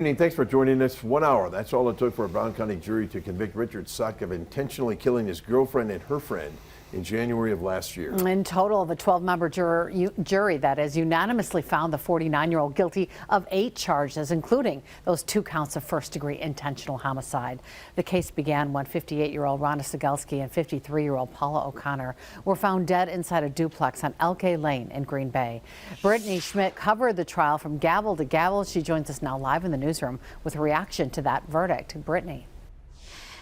Thanks for joining us. 1 hour. That's all it took for a Brown County jury to convict Richard Sotka of intentionally killing his girlfriend and her friend in January of last year. In total, the 12-member jury that is unanimously found the 49-year-old guilty of 8 charges, including those 2 counts of first-degree intentional homicide. The case began when 58-year-old Rhonda Sigelski and 53-year-old Paula O'Connor were found dead inside a duplex on LK Lane in Green Bay. Brittany Schmidt covered the trial from gavel to gavel. She joins us now live in the newsroom with a reaction to that verdict. Brittany.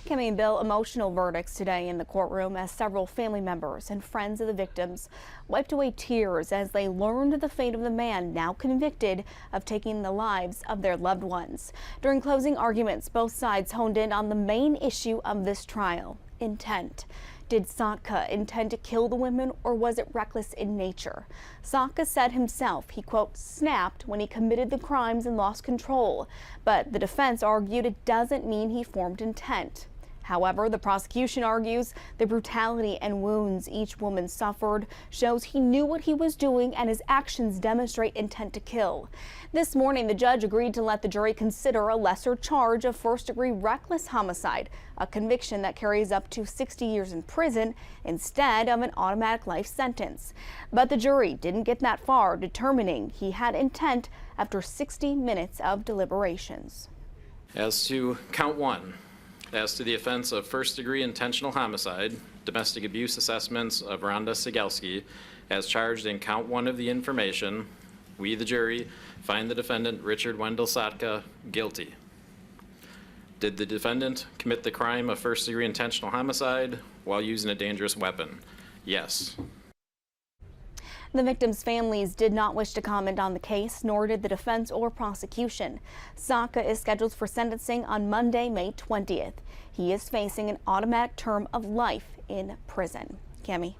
Kimmy and Bill, emotional verdicts today in the courtroom as several family members and friends of the victims wiped away tears as they learned the fate of the man now convicted of taking the lives of their loved ones. During closing arguments, both sides honed in on the main issue of this trial: intent. Did Sotka intend to kill the women, or was it reckless in nature? Sotka said himself he, quote, snapped when he committed the crimes and lost control. But the defense argued it doesn't mean he formed intent. However, the prosecution argues the brutality and wounds each woman suffered shows he knew what he was doing and his actions demonstrate intent to kill. This morning, the judge agreed to let the jury consider a lesser charge of first-degree reckless homicide, a conviction that carries up to 60 years in prison instead of an automatic life sentence. But the jury didn't get that far, determining he had intent after 60 minutes of deliberations. As to count 1, as to the offense of first-degree intentional homicide, domestic abuse assessments of Rhonda Sigelski, as charged in count 1 of the information, we, the jury, find the defendant, Richard Wendell Sotka, guilty. Did the defendant commit the crime of first-degree intentional homicide while using a dangerous weapon? Yes. The victims' families did not wish to comment on the case, nor did the defense or prosecution. Sotka is scheduled for sentencing on Monday, May 20th. He is facing an automatic term of life in prison. Cami.